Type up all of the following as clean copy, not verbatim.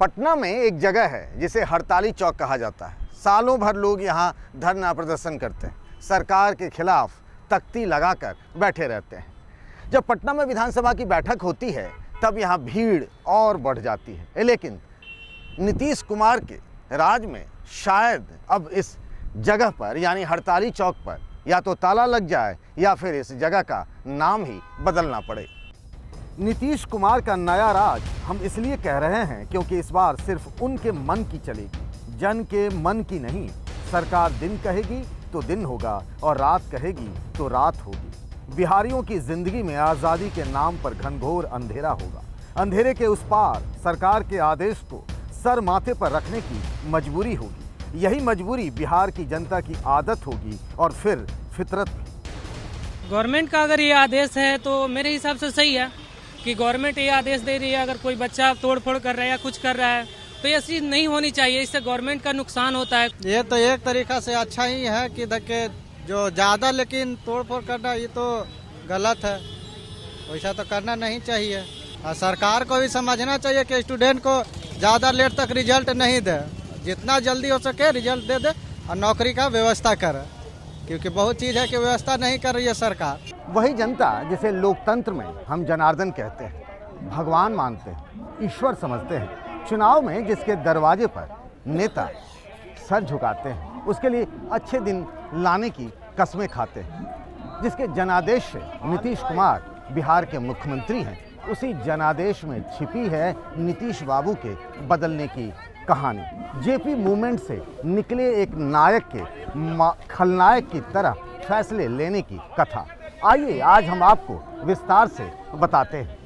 पटना में एक जगह है जिसे हड़ताली चौक कहा जाता है। सालों भर लोग यहाँ धरना प्रदर्शन करते हैं, सरकार के खिलाफ तख्ती लगाकर बैठे रहते हैं। जब पटना में विधानसभा की बैठक होती है तब यहाँ भीड़ और बढ़ जाती है। लेकिन नीतीश कुमार के राज में शायद अब इस जगह पर यानी हड़ताली चौक पर या तो ताला लग जाए या फिर इस जगह का नाम ही बदलना पड़े। नीतीश कुमार का नया राज हम इसलिए कह रहे हैं क्योंकि इस बार सिर्फ उनके मन की चलेगी, जन के मन की नहीं। सरकार दिन कहेगी तो दिन होगा और रात कहेगी तो रात होगी। बिहारियों की जिंदगी में आज़ादी के नाम पर घनघोर अंधेरा होगा। अंधेरे के उस पार सरकार के आदेश को सर माथे पर रखने की मजबूरी होगी। यही मजबूरी बिहार की जनता की आदत होगी और फिर फितरत भी। गवर्नमेंट का अगर ये आदेश है तो मेरे हिसाब से सही है कि गवर्नमेंट ये आदेश दे रही है। अगर कोई बच्चा तोड़फोड़ कर रहा है या कुछ कर रहा है तो ये चीज नहीं होनी चाहिए, इससे गवर्नमेंट का नुकसान होता है। ये तो एक तरीका से अच्छा ही है कि देखिए जो ज्यादा लेकिन तोड़फोड़ करना ये तो गलत है, वैसा तो करना नहीं चाहिए। और सरकार को भी समझना चाहिए कि स्टूडेंट को ज्यादा लेट तक रिजल्ट नहीं दे, जितना जल्दी हो सके रिजल्ट दे दे और नौकरी का व्यवस्था करे, क्योंकि बहुत चीज है कि व्यवस्था नहीं कर रही है सरकार। वही जनता जिसे लोकतंत्र में हम जनार्दन कहते हैं, भगवान मानते हैं, ईश्वर समझते हैं, चुनाव में जिसके दरवाजे पर नेता सर झुकाते हैं, उसके लिए अच्छे दिन लाने की कस्में खाते हैं। जिसके जनादेश से नीतीश कुमार बिहार के मुख्यमंत्री हैं, उसी जनादेश में छिपी है नीतीश बाबू के बदलने की कहानी। जेपी मूवमेंट से निकले एक नायक के खलनायक की तरह फैसले लेने की कथा। आइए आज हम आपको विस्तार से बताते हैं,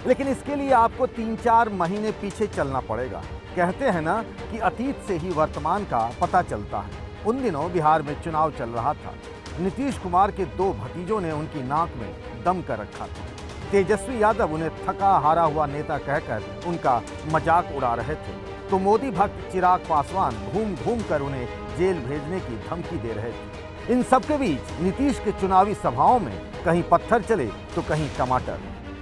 लेकिन इसके लिए आपको 3-4 महीने पीछे चलना पड़ेगा। कहते हैं ना कि अतीत से ही वर्तमान का पता चलता है। उन दिनों बिहार में चुनाव चल रहा था। नीतीश कुमार के 2 भतीजों ने उनकी नाक में दम कर रखा था। तेजस्वी यादव उन्हें थका हारा हुआ नेता कहकर उनका मजाक उड़ा रहे थे, तो मोदी भक्त चिराग पासवान घूम घूम कर उन्हें जेल भेजने की धमकी दे रहे थे। इन सबके बीच नीतीश के चुनावी सभाओं में कहीं पत्थर चले तो कहीं टमाटर,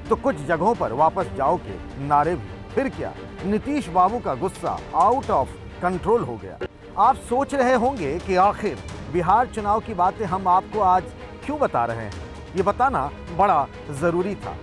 तो कुछ जगहों पर वापस जाओ के नारे भी। फिर क्या, नीतीश बाबू का गुस्सा आउट ऑफ कंट्रोल हो गया। आप सोच रहे होंगे कि आखिर बिहार चुनाव की बातें हम आपको आज क्यों बता रहे हैं। ये बताना बड़ा जरूरी था।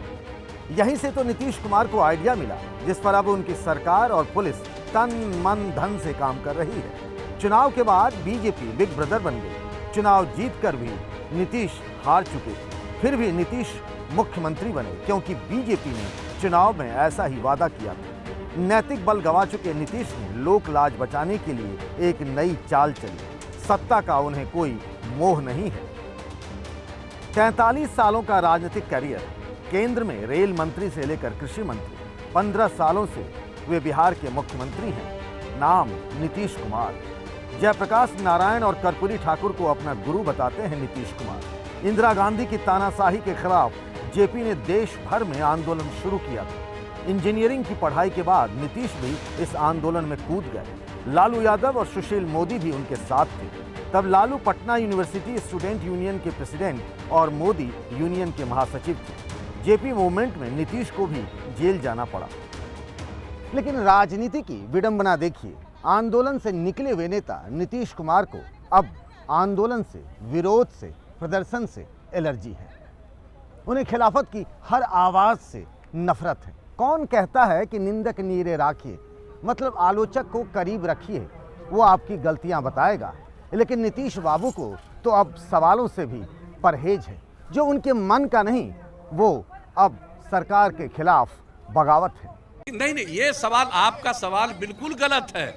यहीं से तो नीतीश कुमार को आइडिया मिला, जिस पर अब उनकी सरकार और पुलिस तन मन धन से काम कर रही है। चुनाव के बाद बीजेपी बिग ब्रदर बन गई। चुनाव जीतकर भी नीतीश हार चुके थे, फिर भी नीतीश मुख्यमंत्री बने क्योंकि बीजेपी ने चुनाव में ऐसा ही वादा किया था। नैतिक बल गंवा चुके नीतीश ने लोक लाज बचाने के लिए एक नई चाल चली। सत्ता का उन्हें कोई मोह नहीं है। 43 सालों का राजनीतिक करियर, केंद्र में रेल मंत्री से लेकर कृषि मंत्री, 15 सालों से वे बिहार के मुख्यमंत्री हैं। नाम नीतीश कुमार। जयप्रकाश नारायण और कर्पूरी ठाकुर को अपना गुरु बताते हैं नीतीश कुमार। इंदिरा गांधी की तानाशाही के खिलाफ जेपी ने देश भर में आंदोलन शुरू किया था। इंजीनियरिंग की पढ़ाई के बाद नीतीश भी इस आंदोलन में कूद गए। लालू यादव और सुशील मोदी भी उनके साथ थे। तब Lalu Patna university student union के प्रेसिडेंट और मोदी यूनियन के महासचिव थे। जेपी मूवमेंट में नीतीश को भी जेल जाना पड़ा। लेकिन राजनीति की विडंबना देखिए, आंदोलन से निकले हुए नेता नीतीश कुमार को अब आंदोलन से, विरोध से, प्रदर्शन से एलर्जी है। उन्हें खिलाफत की हर आवाज से नफरत है। कौन कहता है कि निंदक नीरे राखिए, मतलब आलोचक को करीब रखिए, वो आपकी गलतियां बताएगा। लेकिन नीतीश बाबू को तो अब सवालों से भी परहेज है। जो उनके मन का नहीं, वो अब सरकार के खिलाफ बगावत है। नहीं, ये सवाल, आपका सवाल बिल्कुल गलत है।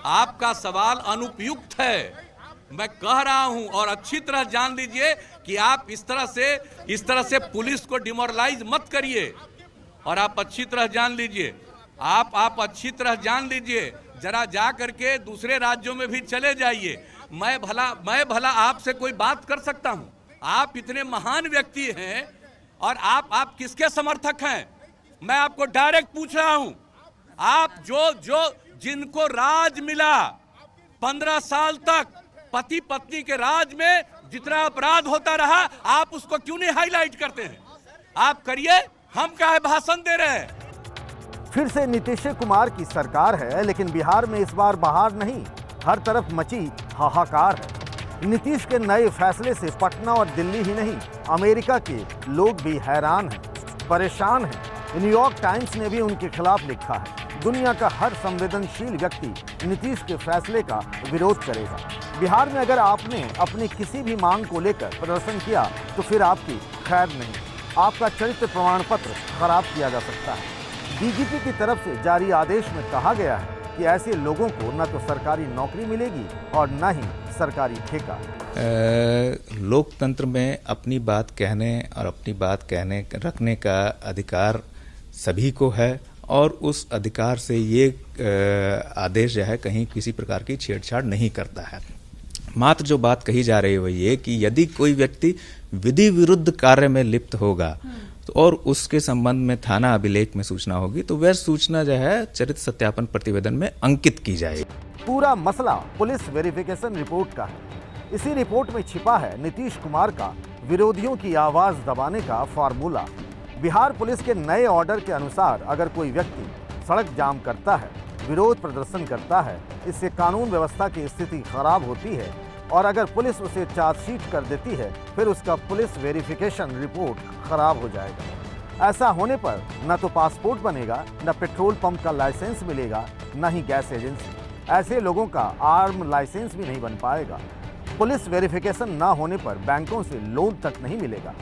आपका सवाल अनुपयुक्त है। मैं कह रहा हूं और अच्छी तरह जान लीजिए कि आप इस तरह से पुलिस को डिमोरलाइज मत करिए। और आप अच्छी तरह जान लीजिए, आप अच्छी तरह जान लीजिए, जरा जा करके दूसरे राज्यों में भी चले जाइए। मैं भला आपसे कोई बात कर सकता हूं? आप इतने महान व्यक्ति हैं और आप किसके समर्थक हैं? मैं आपको डायरेक्ट पूछ रहा हूं। आप जो जिनको राज मिला 15 साल तक, पति पत्नी के राज में जितना अपराध होता रहा, आप उसको क्यों नहीं हाईलाइट करते हैं? आप करिए, हम काहे भाषण दे रहे हैं? फिर से नीतीश कुमार की सरकार है, लेकिन बिहार में इस बार बहार नहीं, हर तरफ मची हाहाकार है। नीतीश के नए फैसले से पटना और दिल्ली ही नहीं, अमेरिका के लोग भी हैरान हैं, परेशान हैं। न्यूयॉर्क टाइम्स ने भी उनके खिलाफ लिखा है। दुनिया का हर संवेदनशील व्यक्ति नीतीश के फैसले का विरोध करेगा। बिहार में अगर आपने अपनी किसी भी मांग को लेकर प्रदर्शन किया तो फिर आपकी खैर नहीं, आपका चरित्र प्रमाण पत्र खराब किया जा सकता है। डीजीपी की तरफ से जारी आदेश में कहा गया है कि ऐसे लोगों को न तो सरकारी नौकरी मिलेगी और न ही सरकारी ठेका। लोकतंत्र में अपनी बात कहने और अपनी बात कहने रखने का अधिकार सभी को है, और उस अधिकार से ये आदेश जो है कहीं किसी प्रकार की छेड़छाड़ नहीं करता है। मात्र जो बात कही जा रही है वो ये कि यदि कोई व्यक्ति विधि विरुद्ध कार्य में लिप्त होगा तो और उसके संबंध में थाना अभिलेख में सूचना होगी तो वह सूचना जो है चरित्र सत्यापन प्रतिवेदन में अंकित की जाएगी। पूरा मसला पुलिस वेरिफिकेशन रिपोर्ट का है। इसी रिपोर्ट में छिपा है नीतीश कुमार का विरोधियों की आवाज दबाने का फार्मूला। बिहार पुलिस के नए ऑर्डर के अनुसार अगर कोई व्यक्ति सड़क जाम करता है, विरोध प्रदर्शन करता है, इससे कानून व्यवस्था की स्थिति खराब होती है और अगर पुलिस उसे चार्जशीट कर देती है फिर उसका पुलिस वेरिफिकेशन रिपोर्ट खराब हो जाएगा। ऐसा होने पर न तो पासपोर्ट बनेगा, न पेट्रोल पंप का लाइसेंस मिलेगा, न ही गैस एजेंसी। ऐसे लोगों का आर्म लाइसेंस भी नहीं बन पाएगा। पुलिस वेरिफिकेशन न होने पर बैंकों से लोन तक नहीं मिलेगा।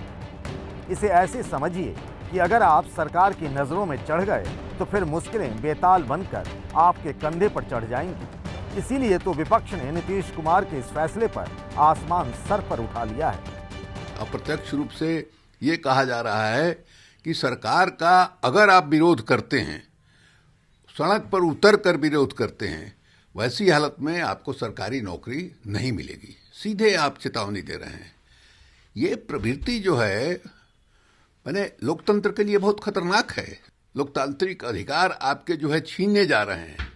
इसे ऐसे समझिए कि अगर आप सरकार की नज़रों में चढ़ गए तो फिर मुश्किलें बेताल बनकर आपके कंधे पर चढ़ जाएंगी। इसीलिए तो विपक्ष ने नीतीश कुमार के इस फैसले पर आसमान सर पर उठा लिया है। अप्रत्यक्ष रूप से ये कहा जा रहा है कि सरकार का अगर आप विरोध करते हैं, सड़क पर उतर कर विरोध करते हैं, वैसी हालत में आपको सरकारी नौकरी नहीं मिलेगी। सीधे आप चेतावनी दे रहे हैं। ये प्रवृत्ति जो है मैंने लोकतंत्र के लिए बहुत खतरनाक है। लोकतांत्रिक अधिकार आपके जो है छीनने जा रहे हैं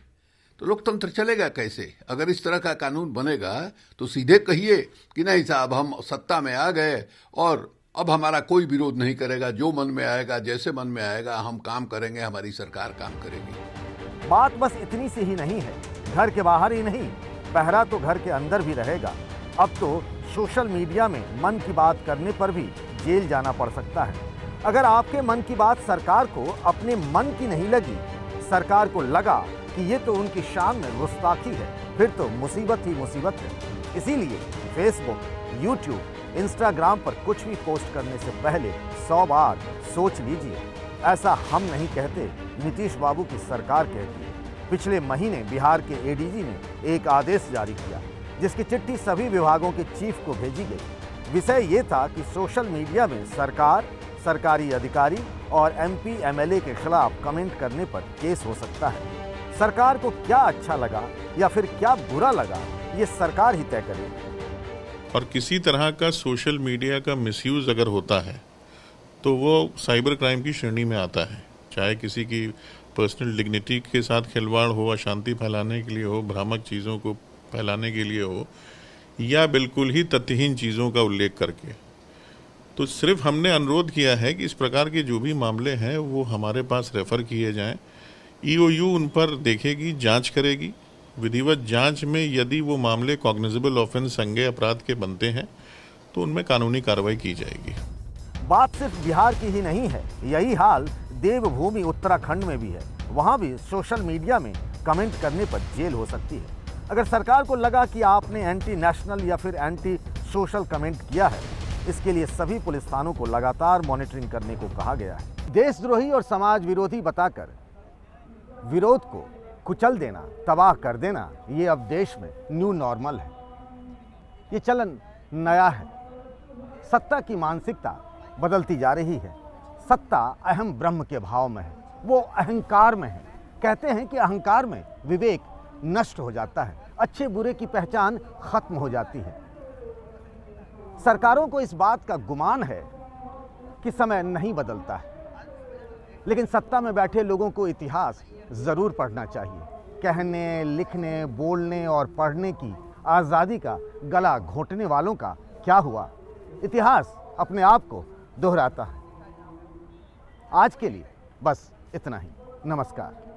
तो लोकतंत्र चलेगा कैसे? अगर इस तरह का कानून बनेगा तो सीधे कहिए कि नहीं साहब हम सत्ता में आ गए और अब हमारा कोई विरोध नहीं करेगा, जो मन में आएगा जैसे मन में आएगा हम काम करेंगे, हमारी सरकार काम करेगी। बात बस इतनी सी ही नहीं है, घर के बाहर ही नहीं, पहरा तो घर के अंदर भी रहेगा। अब तो सोशल मीडिया में मन की बात करने पर भी जेल जाना पड़ सकता है। अगर आपके मन की बात सरकार को अपने मन की नहीं लगी, सरकार को लगा कि ये तो उनकी शान में गुस्ताखी है, फिर तो मुसीबत ही मुसीबत है। इसीलिए फेसबुक, यूट्यूब, इंस्टाग्राम पर कुछ भी पोस्ट करने से पहले 100 बार सोच लीजिए। ऐसा हम नहीं कहते, नीतीश बाबू की सरकार कहती है। पिछले महीने बिहार के एडीजी ने एक आदेश जारी किया जिसकी चिट्ठी सभी विभागों के चीफ को भेजी गई। विषय ये था कि सोशल मीडिया में सरकार, सरकारी अधिकारी और एमपी एमएलए के खिलाफ कमेंट करने पर केस हो सकता है। सरकार को क्या अच्छा लगा या फिर क्या बुरा लगा, ये सरकार ही तय करेगी। और किसी तरह का सोशल मीडिया का मिसयूज अगर होता है तो वो साइबर क्राइम की श्रेणी में आता है। चाहे किसी की पर्सनल डिग्निटी के साथ खिलवाड़ हो, अशांति फैलाने के लिए हो, भ्रामक चीज़ों को फैलाने के लिए हो, या बिल्कुल ही तथ्यहीन चीज़ों का उल्लेख करके। तो सिर्फ हमने अनुरोध किया है कि इस प्रकार के जो भी मामले हैं वो हमारे पास रेफ़र किए जाएं। ईओयू उन पर देखेगी, जांच करेगी। विधिवत जांच में यदि वो मामले कॉग्निजेबल ऑफेंस संज्ञेय अपराध के बनते हैं तो उनमें कानूनी कार्रवाई की जाएगी। बात सिर्फ बिहार की ही नहीं है, यही हाल देवभूमि उत्तराखंड में भी है। वहाँ भी सोशल मीडिया में कमेंट करने पर जेल हो सकती है। अगर सरकार को लगा कि आपने एंटी नेशनल या फिर एंटी सोशल कमेंट किया है, इसके लिए सभी पुलिस थानों को लगातार मॉनिटरिंग करने को कहा गया है। देशद्रोही और समाज विरोधी बताकर विरोध को कुचल देना, तबाह कर देना, ये अब देश में न्यू नॉर्मल है। ये चलन नया है। सत्ता की मानसिकता बदलती जा रही है। सत्ता अहम ब्रह्म के भाव में है, वो अहंकार में है। कहते हैं कि अहंकार में विवेक नष्ट हो जाता है, अच्छे बुरे की पहचान खत्म हो जाती है। सरकारों को इस बात का गुमान है कि समय नहीं बदलता है, लेकिन सत्ता में बैठे लोगों को इतिहास जरूर पढ़ना चाहिए। कहने, लिखने, बोलने और पढ़ने की आज़ादी का गला घोंटने वालों का क्या हुआ? इतिहास अपने आप को दोहराता है। आज के लिए बस इतना ही। नमस्कार।